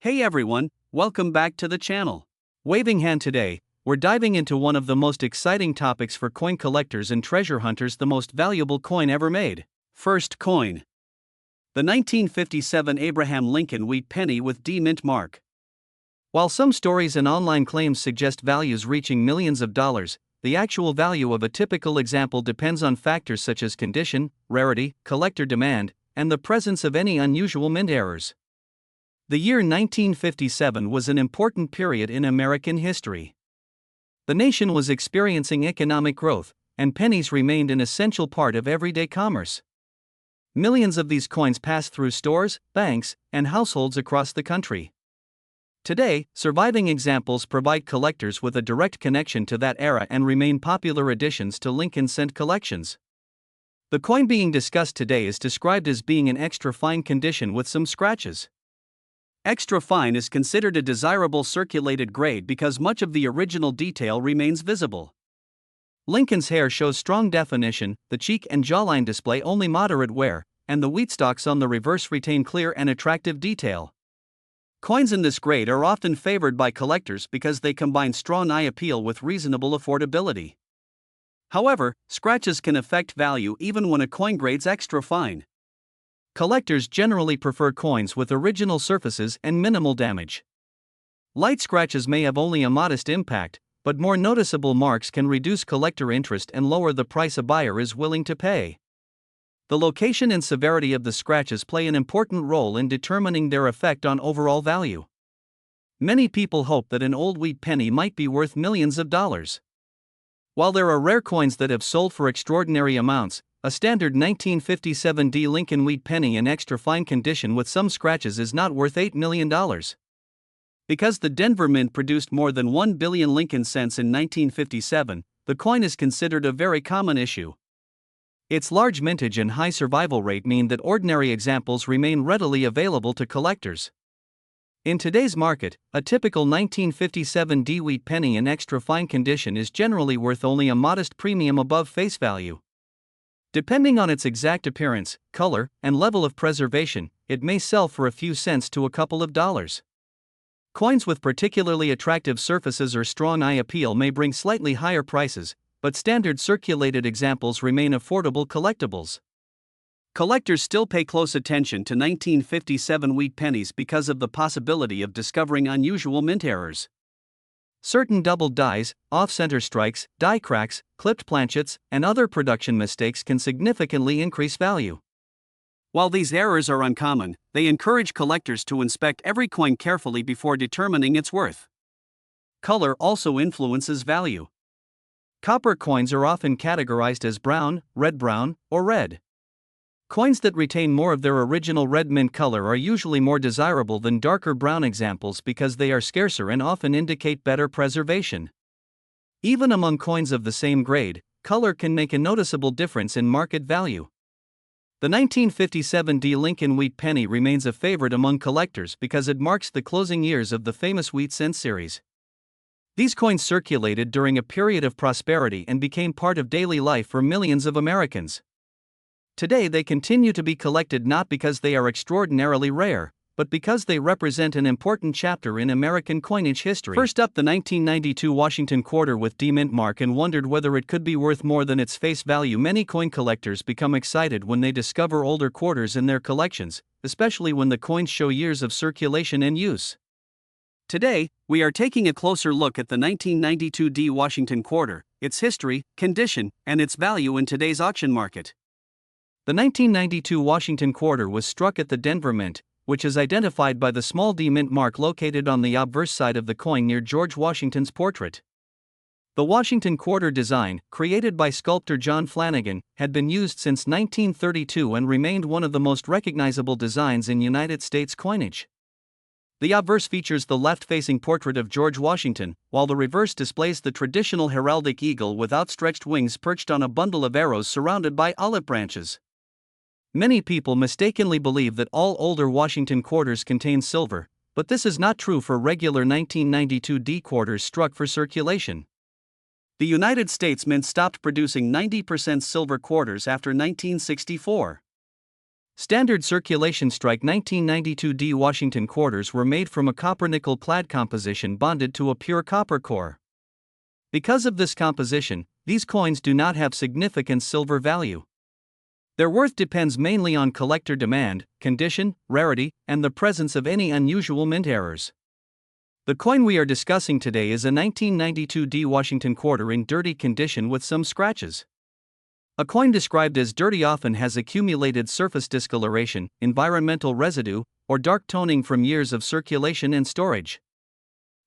Hey everyone, welcome back to the channel. Waving hand today, we're diving into one of the most exciting topics for coin collectors and treasure hunters, the most valuable coin ever made. First coin. The 1957 Abraham Lincoln wheat penny with D mint mark. While some stories and online claims suggest values reaching millions of dollars, the actual value of a typical example depends on factors such as condition, rarity, collector demand, and the presence of any unusual mint errors. The year 1957 was an important period in American history. The nation was experiencing economic growth, and pennies remained an essential part of everyday commerce. Millions of these coins passed through stores, banks, and households across the country. Today, surviving examples provide collectors with a direct connection to that era and remain popular additions to Lincoln cent collections. The coin being discussed today is described as being in extra fine condition with some scratches. Extra fine is considered a desirable circulated grade because much of the original detail remains visible. Lincoln's hair shows strong definition, the cheek and jawline display only moderate wear, and the wheat stalks on the reverse retain clear and attractive detail. Coins in this grade are often favored by collectors because they combine strong eye appeal with reasonable affordability. However, scratches can affect value even when a coin grades extra fine. Collectors generally prefer coins with original surfaces and minimal damage. Light scratches may have only a modest impact, but more noticeable marks can reduce collector interest and lower the price a buyer is willing to pay. The location and severity of the scratches play an important role in determining their effect on overall value. Many people hope that an old wheat penny might be worth millions of dollars. While there are rare coins that have sold for extraordinary amounts, a standard 1957 D Lincoln wheat penny in extra fine condition with some scratches is not worth $8 million. Because the Denver Mint produced more than 1 billion Lincoln cents in 1957, the coin is considered a very common issue. Its large mintage and high survival rate mean that ordinary examples remain readily available to collectors. In today's market, a typical 1957 D wheat penny in extra fine condition is generally worth only a modest premium above face value. Depending on its exact appearance, color, and level of preservation, it may sell for a few cents to a couple of dollars. Coins with particularly attractive surfaces or strong eye appeal may bring slightly higher prices, but standard circulated examples remain affordable collectibles. Collectors still pay close attention to 1957 wheat pennies because of the possibility of discovering unusual mint errors. Certain doubled dies, off-center strikes, die cracks, clipped planchets, and other production mistakes can significantly increase value. While these errors are uncommon, they encourage collectors to inspect every coin carefully before determining its worth. Color also influences value. Copper coins are often categorized as brown, red-brown, or red. Coins that retain more of their original red mint color are usually more desirable than darker brown examples because they are scarcer and often indicate better preservation. Even among coins of the same grade, color can make a noticeable difference in market value. The 1957 D Lincoln wheat penny remains a favorite among collectors because it marks the closing years of the famous wheat cent series. These coins circulated during a period of prosperity and became part of daily life for millions of Americans. Today they continue to be collected not because they are extraordinarily rare, but because they represent an important chapter in American coinage history. First up, the 1992 Washington quarter with D mint mark, and wondered whether it could be worth more than its face value. Many coin collectors become excited when they discover older quarters in their collections, especially when the coins show years of circulation and use. Today, we are taking a closer look at the 1992 D Washington quarter, its history, condition, and its value in today's auction market. The 1992 Washington quarter was struck at the Denver Mint, which is identified by the small D mint mark located on the obverse side of the coin near George Washington's portrait. The Washington quarter design, created by sculptor John Flanagan, had been used since 1932 and remained one of the most recognizable designs in United States coinage. The obverse features the left-facing portrait of George Washington, while the reverse displays the traditional heraldic eagle with outstretched wings perched on a bundle of arrows surrounded by olive branches. Many people mistakenly believe that all older Washington quarters contain silver, but this is not true for regular 1992 D quarters struck for circulation. The United States Mint stopped producing 90% silver quarters after 1964. Standard circulation strike 1992 D Washington quarters were made from a copper-nickel clad composition bonded to a pure copper core. Because of this composition, these coins do not have significant silver value. Their worth depends mainly on collector demand, condition, rarity, and the presence of any unusual mint errors. The coin we are discussing today is a 1992 D Washington quarter in dirty condition with some scratches. A coin described as dirty often has accumulated surface discoloration, environmental residue, or dark toning from years of circulation and storage.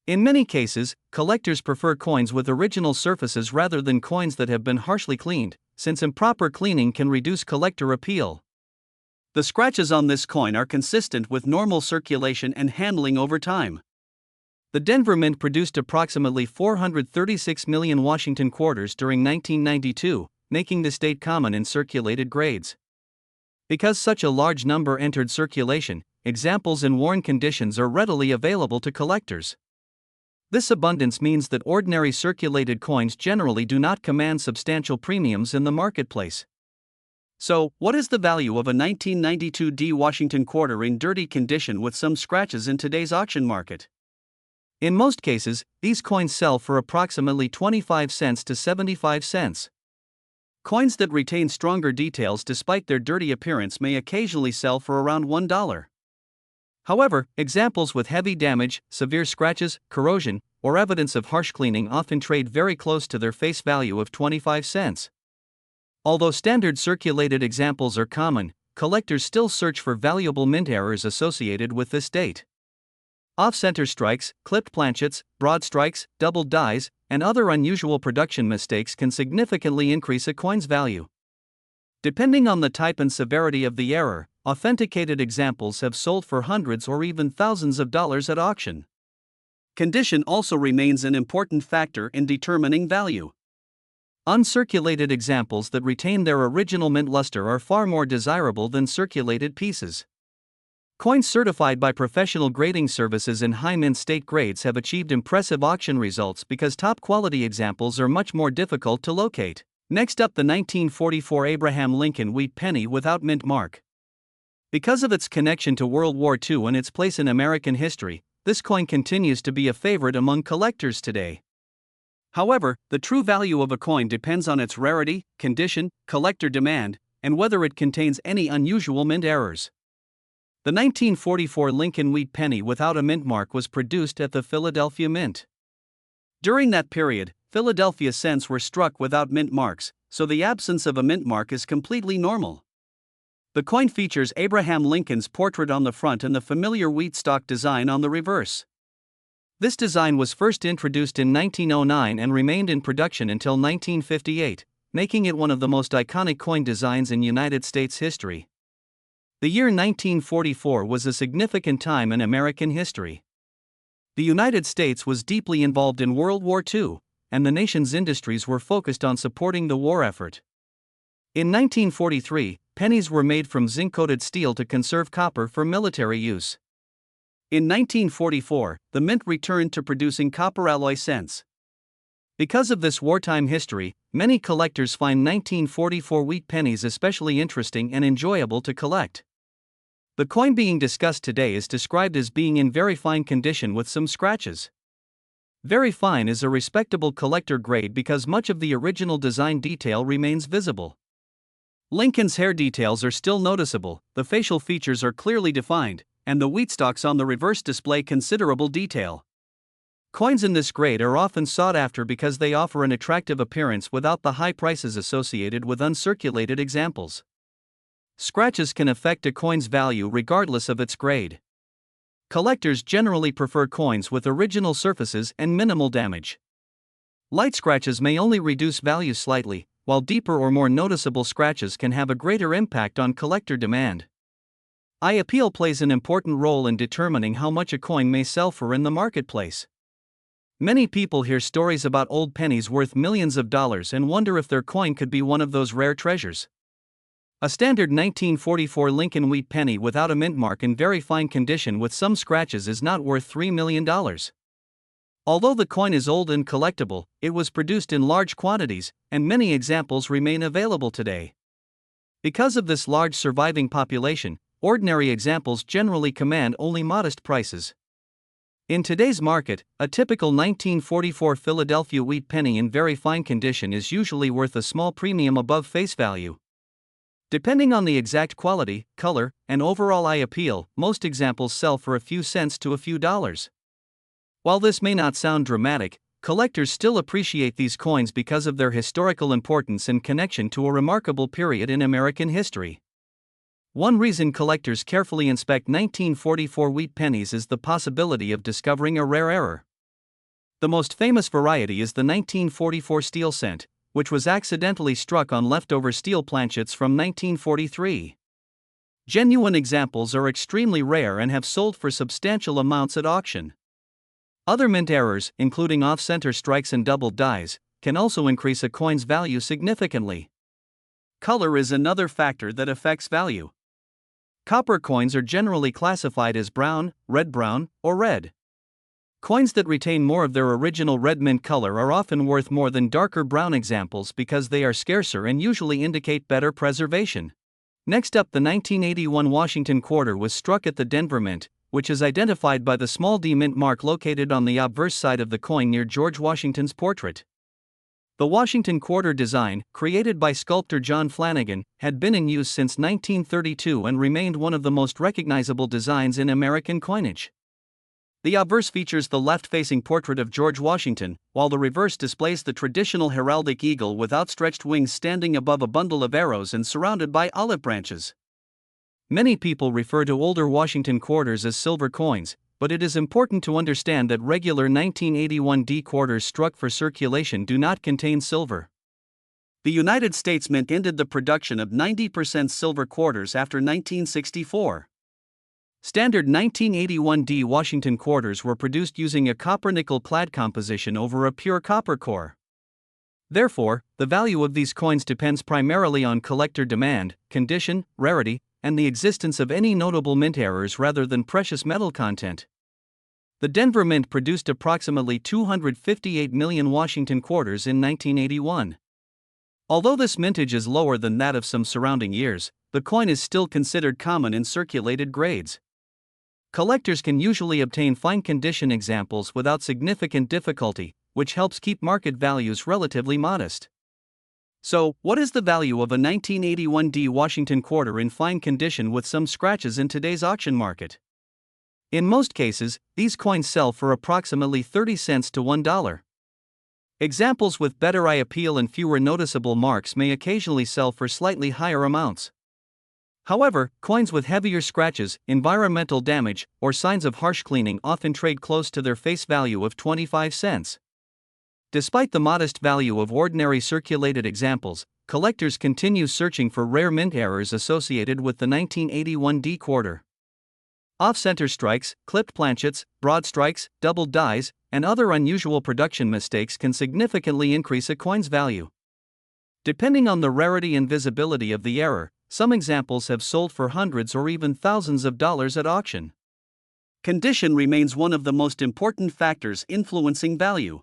In many cases, collectors prefer coins with original surfaces rather than coins that have been harshly cleaned, since improper cleaning can reduce collector appeal. The scratches on this coin are consistent with normal circulation and handling over time. The Denver Mint produced approximately 436 million Washington quarters during 1992, making this date common in circulated grades. Because such a large number entered circulation, examples in worn conditions are readily available to collectors. This abundance means that ordinary circulated coins generally do not command substantial premiums in the marketplace. So, what is the value of a 1992 D Washington quarter in dirty condition with some scratches in today's auction market? In most cases, these coins sell for approximately 25 cents to 75 cents. Coins that retain stronger details despite their dirty appearance may occasionally sell for around $1. However, examples with heavy damage, severe scratches, corrosion, or evidence of harsh cleaning often trade very close to their face value of 25 cents. Although standard circulated examples are common, collectors still search for valuable mint errors associated with this date. Off-center strikes, clipped planchets, broad strikes, doubled dies, and other unusual production mistakes can significantly increase a coin's value. Depending on the type and severity of the error, authenticated examples have sold for hundreds or even thousands of dollars at auction. Condition also remains an important factor in determining value. Uncirculated examples that retain their original mint luster are far more desirable than circulated pieces. Coins certified by professional grading services in high mint state grades have achieved impressive auction results because top-quality examples are much more difficult to locate. Next up, the 1944 Abraham Lincoln wheat penny without mint mark. Because of its connection to World War II and its place in American history, this coin continues to be a favorite among collectors today. However, the true value of a coin depends on its rarity, condition, collector demand, and whether it contains any unusual mint errors. The 1944 Lincoln wheat penny without a mint mark was produced at the Philadelphia Mint. During that period, Philadelphia cents were struck without mint marks, so the absence of a mint mark is completely normal. The coin features Abraham Lincoln's portrait on the front and the familiar wheat stalk design on the reverse. This design was first introduced in 1909 and remained in production until 1958, making it one of the most iconic coin designs in United States history. The year 1944 was a significant time in American history. The United States was deeply involved in World War II, and the nation's industries were focused on supporting the war effort. In 1943, pennies were made from zinc-coated steel to conserve copper for military use. In 1944, the mint returned to producing copper alloy cents. Because of this wartime history, many collectors find 1944 wheat pennies especially interesting and enjoyable to collect. The coin being discussed today is described as being in very fine condition with some scratches. Very fine is a respectable collector grade because much of the original design detail remains visible. Lincoln's hair details are still noticeable, the facial features are clearly defined, and the wheat stalks on the reverse display considerable detail. Coins in this grade are often sought after because they offer an attractive appearance without the high prices associated with uncirculated examples. Scratches can affect a coin's value regardless of its grade. Collectors generally prefer coins with original surfaces and minimal damage. Light scratches may only reduce value slightly, while deeper or more noticeable scratches can have a greater impact on collector demand. Eye appeal plays an important role in determining how much a coin may sell for in the marketplace. Many people hear stories about old pennies worth millions of dollars and wonder if their coin could be one of those rare treasures. A standard 1944 Lincoln wheat penny without a mint mark in very fine condition with some scratches is not worth $3 million. Although the coin is old and collectible, it was produced in large quantities, and many examples remain available today. Because of this large surviving population, ordinary examples generally command only modest prices. In today's market, a typical 1944 Philadelphia wheat penny in very fine condition is usually worth a small premium above face value. Depending on the exact quality, color, and overall eye appeal, most examples sell for a few cents to a few dollars. While this may not sound dramatic, collectors still appreciate these coins because of their historical importance and connection to a remarkable period in American history. One reason collectors carefully inspect 1944 wheat pennies is the possibility of discovering a rare error. The most famous variety is the 1944 steel cent, which was accidentally struck on leftover steel planchets from 1943. Genuine examples are extremely rare and have sold for substantial amounts at auction. Other mint errors, including off-center strikes and doubled dies, can also increase a coin's value significantly. Color is another factor that affects value. Copper coins are generally classified as brown, red-brown, or red. Coins that retain more of their original red mint color are often worth more than darker brown examples because they are scarcer and usually indicate better preservation. Next up, the 1981 Washington quarter was struck at the Denver Mint, which is identified by the small D mint mark located on the obverse side of the coin near George Washington's portrait. The Washington quarter design, created by sculptor John Flanagan, had been in use since 1932 and remained one of the most recognizable designs in American coinage. The obverse features the left-facing portrait of George Washington, while the reverse displays the traditional heraldic eagle with outstretched wings standing above a bundle of arrows and surrounded by olive branches. Many people refer to older Washington quarters as silver coins, but it is important to understand that regular 1981 D quarters struck for circulation do not contain silver. The United States Mint ended the production of 90% silver quarters after 1964. Standard 1981 D Washington quarters were produced using a copper-nickel clad composition over a pure copper core. Therefore, the value of these coins depends primarily on collector demand, condition, rarity, and the existence of any notable mint errors rather than precious metal content. The Denver Mint produced approximately 258 million Washington quarters in 1981. Although this mintage is lower than that of some surrounding years, the coin is still considered common in circulated grades. Collectors can usually obtain fine condition examples without significant difficulty, which helps keep market values relatively modest. So, what is the value of a 1981 D Washington quarter in fine condition with some scratches in today's auction market? In most cases, these coins sell for approximately 30 cents to $1. Examples with better eye appeal and fewer noticeable marks may occasionally sell for slightly higher amounts. However, coins with heavier scratches, environmental damage, or signs of harsh cleaning often trade close to their face value of 25 cents. Despite the modest value of ordinary circulated examples, collectors continue searching for rare mint errors associated with the 1981 D quarter. Off-center strikes, clipped planchets, broad strikes, doubled dies, and other unusual production mistakes can significantly increase a coin's value. Depending on the rarity and visibility of the error, some examples have sold for hundreds or even thousands of dollars at auction. Condition remains one of the most important factors influencing value.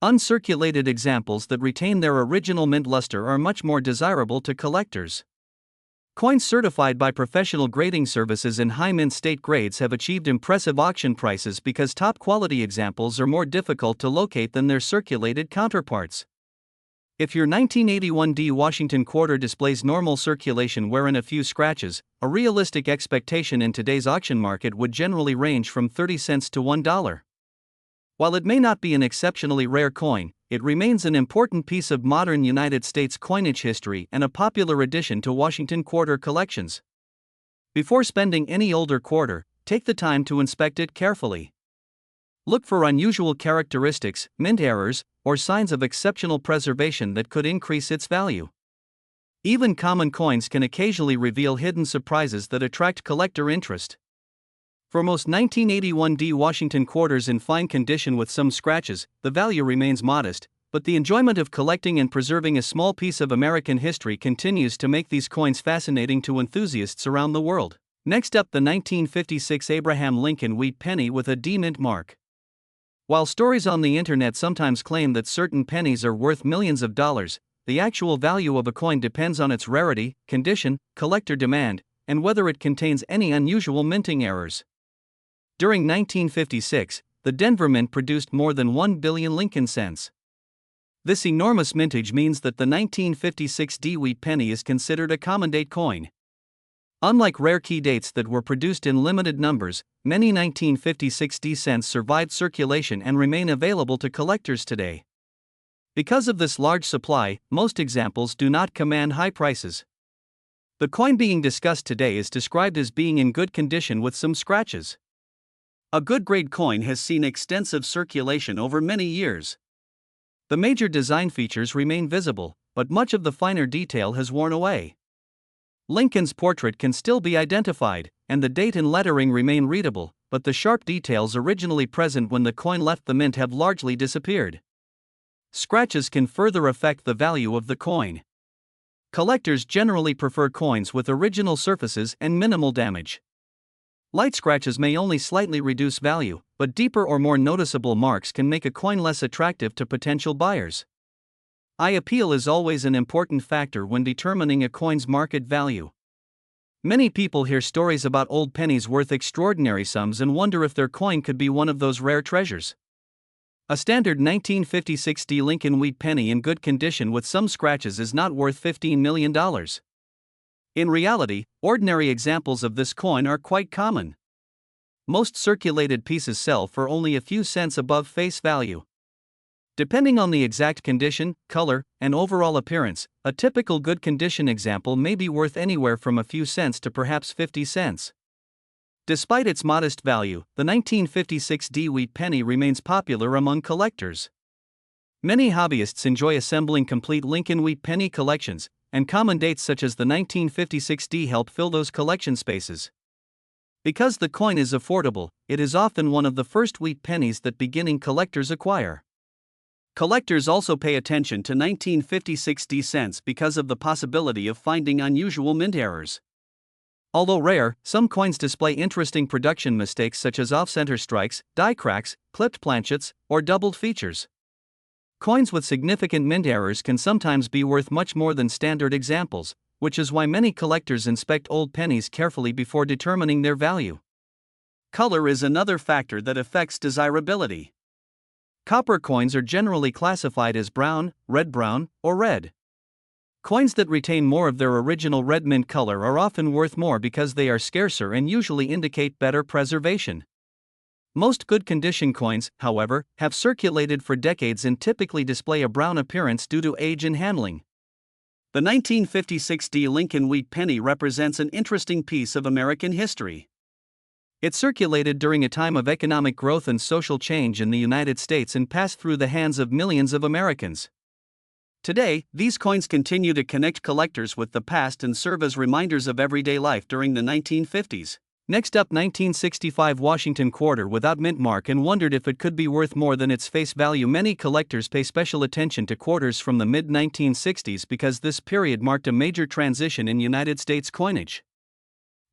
Uncirculated examples that retain their original mint luster are much more desirable to collectors. Coins certified by professional grading services in high mint state grades have achieved impressive auction prices because top-quality examples are more difficult to locate than their circulated counterparts. If your 1981 D Washington quarter displays normal circulation wherein a few scratches, a realistic expectation in today's auction market would generally range from 30 cents to $1. While it may not be an exceptionally rare coin, it remains an important piece of modern United States coinage history and a popular addition to Washington quarter collections. Before spending any older quarter, take the time to inspect it carefully. Look for unusual characteristics, mint errors, or signs of exceptional preservation that could increase its value. Even common coins can occasionally reveal hidden surprises that attract collector interest. For most 1981 D Washington quarters in fine condition with some scratches, the value remains modest, but the enjoyment of collecting and preserving a small piece of American history continues to make these coins fascinating to enthusiasts around the world. Next up, the 1956 Abraham Lincoln wheat penny with a D mint mark. While stories on the internet sometimes claim that certain pennies are worth millions of dollars, the actual value of a coin depends on its rarity, condition, collector demand, and whether it contains any unusual minting errors. During 1956, the Denver Mint produced more than 1 billion Lincoln cents. This enormous mintage means that the 1956 D-Wheat penny is considered a common date coin. Unlike rare key dates that were produced in limited numbers, many 1956 D cents survived circulation and remain available to collectors today. Because of this large supply, most examples do not command high prices. The coin being discussed today is described as being in good condition with some scratches. A good grade coin has seen extensive circulation over many years. The major design features remain visible, but much of the finer detail has worn away. Lincoln's portrait can still be identified, and the date and lettering remain readable, but the sharp details originally present when the coin left the mint have largely disappeared. Scratches can further affect the value of the coin. Collectors generally prefer coins with original surfaces and minimal damage. Light scratches may only slightly reduce value, but deeper or more noticeable marks can make a coin less attractive to potential buyers. Eye appeal is always an important factor when determining a coin's market value. Many people hear stories about old pennies worth extraordinary sums and wonder if their coin could be one of those rare treasures. A standard 1956 D Lincoln Wheat penny in good condition with some scratches is not worth $15 million. In reality, ordinary examples of this coin are quite common. Most circulated pieces sell for only a few cents above face value. Depending on the exact condition, color, and overall appearance, a typical good condition example may be worth anywhere from a few cents to perhaps 50 cents. Despite its modest value, the 1956 D-Wheat penny remains popular among collectors. Many hobbyists enjoy assembling complete Lincoln Wheat penny collections, and common dates such as the 1956 D help fill those collection spaces. Because the coin is affordable, it is often one of the first wheat pennies that beginning collectors acquire. Collectors also pay attention to 1956 D cents because of the possibility of finding unusual mint errors. Although rare, some coins display interesting production mistakes such as off-center strikes, die cracks, clipped planchets, or doubled features. Coins with significant mint errors can sometimes be worth much more than standard examples, which is why many collectors inspect old pennies carefully before determining their value. Color is another factor that affects desirability. Copper coins are generally classified as brown, red-brown, or red. Coins that retain more of their original red mint color are often worth more because they are scarcer and usually indicate better preservation. Most good condition coins, however, have circulated for decades and typically display a brown appearance due to age and handling. The 1956 D Lincoln Wheat penny represents an interesting piece of American history. It circulated during a time of economic growth and social change in the United States and passed through the hands of millions of Americans. Today, these coins continue to connect collectors with the past and serve as reminders of everyday life during the 1950s. Next up, 1965 Washington quarter without mint mark and wondered if it could be worth more than its face value. Many collectors pay special attention to quarters from the mid-1960s because this period marked a major transition in United States coinage.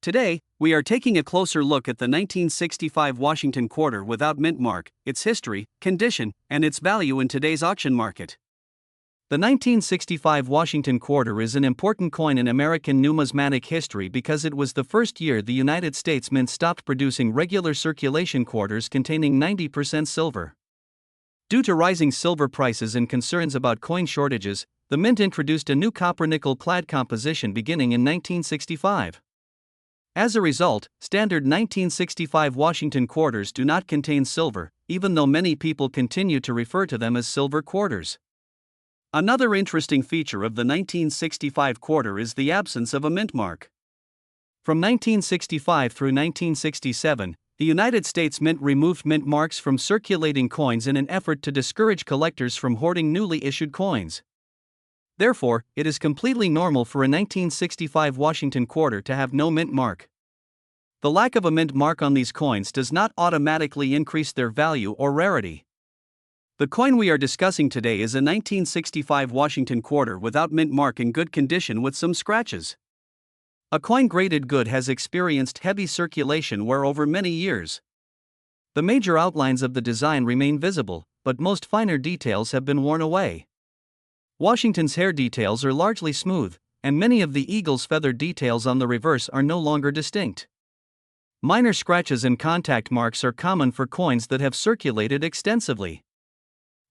Today, we are taking a closer look at the 1965 Washington quarter without mint mark, its history, condition, and its value in today's auction market. The 1965 Washington quarter is an important coin in American numismatic history because it was the first year the United States Mint stopped producing regular circulation quarters containing 90% silver. Due to rising silver prices and concerns about coin shortages, the Mint introduced a new copper-nickel clad composition beginning in 1965. As a result, standard 1965 Washington quarters do not contain silver, even though many people continue to refer to them as silver quarters. Another interesting feature of the 1965 quarter is the absence of a mint mark. From 1965 through 1967, the United States Mint removed mint marks from circulating coins in an effort to discourage collectors from hoarding newly issued coins. Therefore, it is completely normal for a 1965 Washington quarter to have no mint mark. The lack of a mint mark on these coins does not automatically increase their value or rarity. The coin we are discussing today is a 1965 Washington quarter without mint mark in good condition with some scratches. A coin graded good has experienced heavy circulation wear over many years. The major outlines of the design remain visible, but most finer details have been worn away. Washington's hair details are largely smooth, and many of the eagle's feathered details on the reverse are no longer distinct. Minor scratches and contact marks are common for coins that have circulated extensively.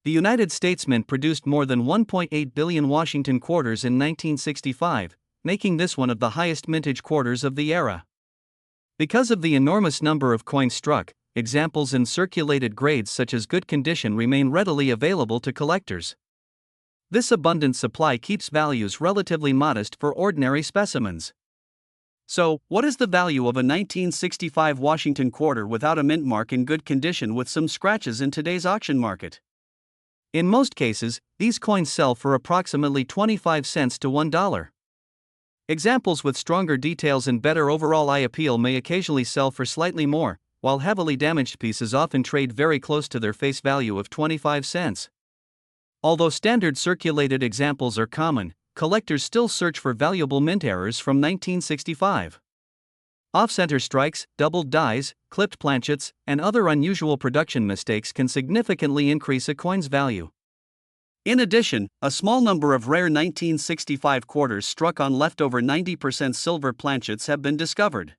The United States Mint produced more than 1.8 billion Washington quarters in 1965, making this one of the highest mintage quarters of the era. Because of the enormous number of coins struck, examples in circulated grades such as good condition remain readily available to collectors. This abundant supply keeps values relatively modest for ordinary specimens. So, what is the value of a 1965 Washington quarter without a mint mark in good condition with some scratches in today's auction market? In most cases, these coins sell for approximately 25 cents to $1. Examples with stronger details and better overall eye appeal may occasionally sell for slightly more, while heavily damaged pieces often trade very close to their face value of 25 cents. Although standard circulated examples are common, collectors still search for valuable mint errors from 1965. Off-center strikes, doubled dies, clipped planchets, and other unusual production mistakes can significantly increase a coin's value. In addition, a small number of rare 1965 quarters struck on leftover 90% silver planchets have been discovered.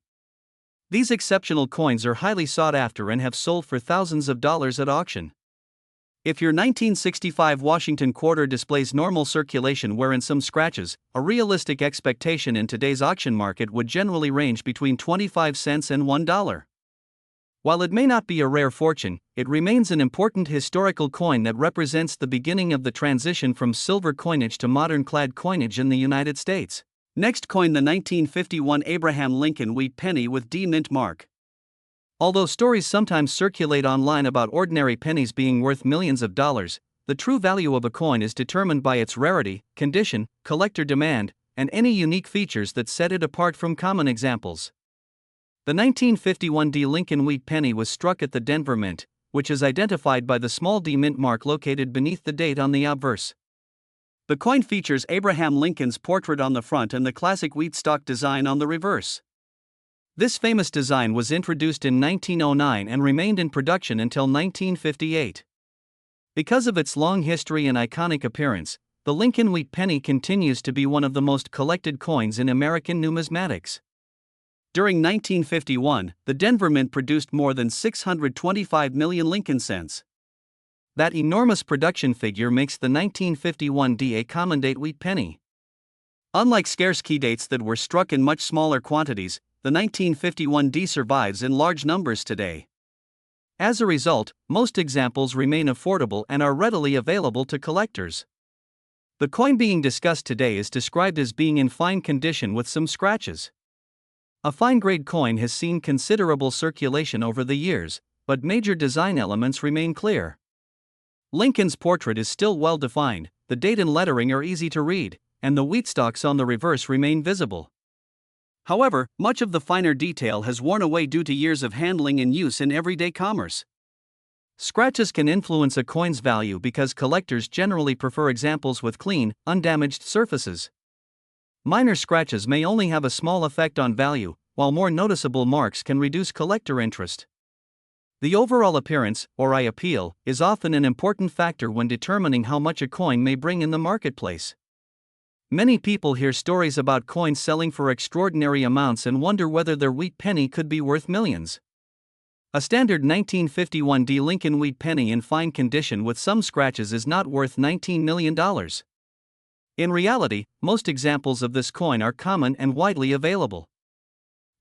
These exceptional coins are highly sought after and have sold for thousands of dollars at auction. If your 1965 Washington quarter displays normal circulation wherein some scratches, a realistic expectation in today's auction market would generally range between 25 cents and $1. While it may not be a rare fortune, it remains an important historical coin that represents the beginning of the transition from silver coinage to modern clad coinage in the United States. Next coin, the 1951 Abraham Lincoln wheat penny with D mint mark. Although stories sometimes circulate online about ordinary pennies being worth millions of dollars, the true value of a coin is determined by its rarity, condition, collector demand, and any unique features that set it apart from common examples. The 1951 D Lincoln wheat penny was struck at the Denver Mint, which is identified by the small d mint mark located beneath the date on the obverse. The coin features Abraham Lincoln's portrait on the front and the classic wheat stalk design on the reverse. This famous design was introduced in 1909 and remained in production until 1958. Because of its long history and iconic appearance, the Lincoln wheat penny continues to be one of the most collected coins in American numismatics. During 1951, the Denver Mint produced more than 625 million Lincoln cents. That enormous production figure makes the 1951 D a common date wheat penny. Unlike scarce key dates that were struck in much smaller quantities, the 1951 D survives in large numbers today. As a result, most examples remain affordable and are readily available to collectors. The coin being discussed today is described as being in fine condition with some scratches. A fine-grade coin has seen considerable circulation over the years, but major design elements remain clear. Lincoln's portrait is still well-defined, the date and lettering are easy to read, and the wheat stalks on the reverse remain visible. However, much of the finer detail has worn away due to years of handling and use in everyday commerce. Scratches can influence a coin's value because collectors generally prefer examples with clean, undamaged surfaces. Minor scratches may only have a small effect on value, while more noticeable marks can reduce collector interest. The overall appearance, or eye appeal, is often an important factor when determining how much a coin may bring in the marketplace. Many people hear stories about coins selling for extraordinary amounts and wonder whether their wheat penny could be worth millions. A standard 1951 D Lincoln wheat penny in fine condition with some scratches is not worth $19 million. In reality, most examples of this coin are common and widely available.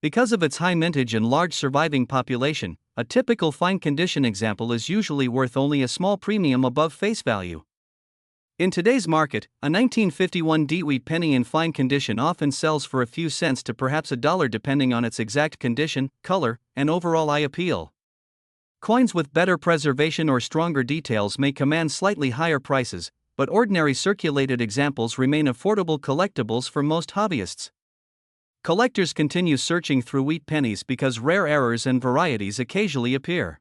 Because of its high mintage and large surviving population, a typical fine condition example is usually worth only a small premium above face value. In today's market, a 1951 D wheat penny in fine condition often sells for a few cents to perhaps $1 depending on its exact condition, color, and overall eye appeal. Coins with better preservation or stronger details may command slightly higher prices, but ordinary circulated examples remain affordable collectibles for most hobbyists. Collectors continue searching through wheat pennies because rare errors and varieties occasionally appear.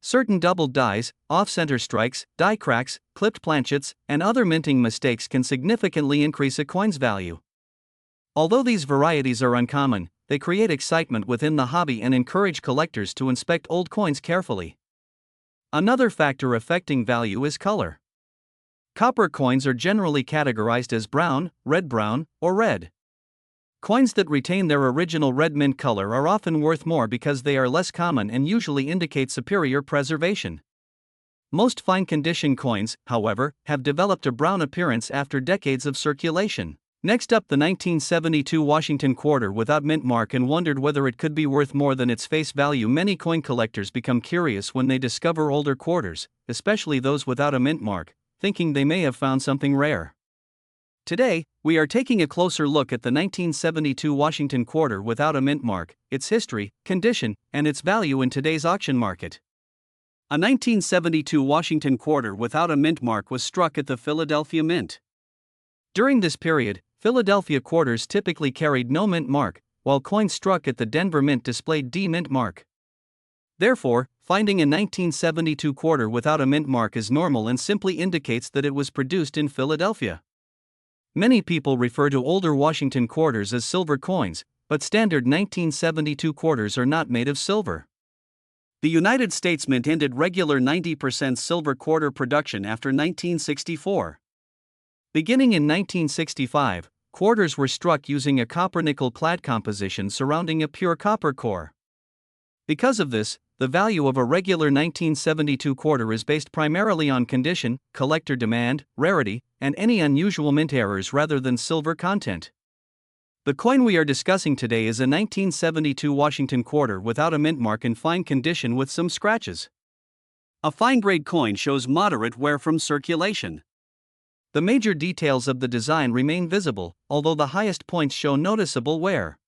Certain doubled dies, off-center strikes, die cracks, clipped planchets, and other minting mistakes can significantly increase a coin's value. Although these varieties are uncommon, they create excitement within the hobby and encourage collectors to inspect old coins carefully. Another factor affecting value is color. Copper coins are generally categorized as brown, red-brown, or red. Coins that retain their original red mint color are often worth more because they are less common and usually indicate superior preservation. Most fine condition coins, however, have developed a brown appearance after decades of circulation. Next up, the 1972 Washington quarter without mint mark and wondered whether it could be worth more than its face value. Many coin collectors become curious when they discover older quarters, especially those without a mint mark, thinking they may have found something rare. Today, we are taking a closer look at the 1972 Washington quarter without a mint mark, its history, condition, and its value in today's auction market. A 1972 Washington quarter without a mint mark was struck at the Philadelphia Mint. During this period, Philadelphia quarters typically carried no mint mark, while coins struck at the Denver Mint displayed D mint mark. Therefore, finding a 1972 quarter without a mint mark is normal and simply indicates that it was produced in Philadelphia. Many people refer to older Washington quarters as silver coins, but standard 1972 quarters are not made of silver. The United States Mint ended regular 90% silver quarter production after 1964. Beginning in 1965, quarters were struck using a copper-nickel clad composition surrounding a pure copper core. Because of this, the value of a regular 1972 quarter is based primarily on condition, collector demand, rarity, and any unusual mint errors rather than silver content. The coin we are discussing today is a 1972 Washington quarter without a mint mark in fine condition with some scratches. A fine-grade coin shows moderate wear from circulation. The major details of the design remain visible, although the highest points show noticeable wear.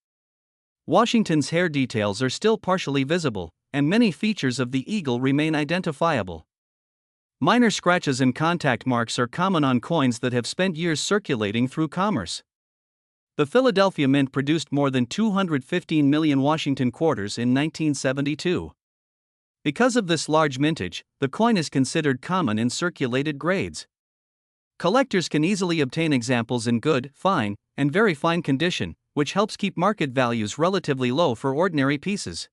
Washington's hair details are still partially visible, and many features of the eagle remain identifiable. Minor scratches and contact marks are common on coins that have spent years circulating through commerce. The Philadelphia Mint produced more than 215 million Washington quarters in 1972. Because of this large mintage, the coin is considered common in circulated grades. Collectors can easily obtain examples in good, fine, and very fine condition, which helps keep market values relatively low for ordinary pieces.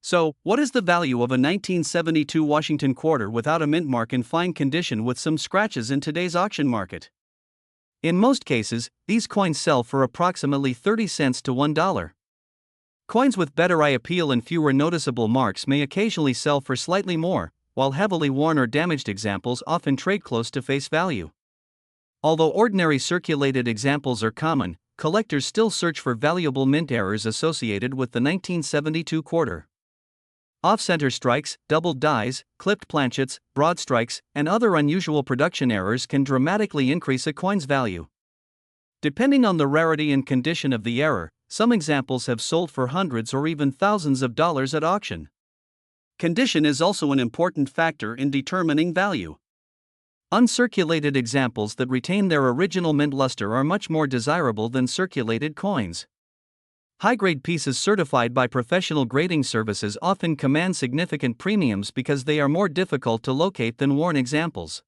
So, what is the value of a 1972 Washington quarter without a mint mark in fine condition with some scratches in today's auction market? In most cases, these coins sell for approximately 30 cents to $1. Coins with better eye appeal and fewer noticeable marks may occasionally sell for slightly more, while heavily worn or damaged examples often trade close to face value. Although ordinary circulated examples are common, collectors still search for valuable mint errors associated with the 1972 quarter. Off-center strikes, doubled dies, clipped planchets, broad strikes, and other unusual production errors can dramatically increase a coin's value. Depending on the rarity and condition of the error, some examples have sold for hundreds or even thousands of dollars at auction. Condition is also an important factor in determining value. Uncirculated examples that retain their original mint luster are much more desirable than circulated coins. High-grade pieces certified by professional grading services often command significant premiums because they are more difficult to locate than worn examples.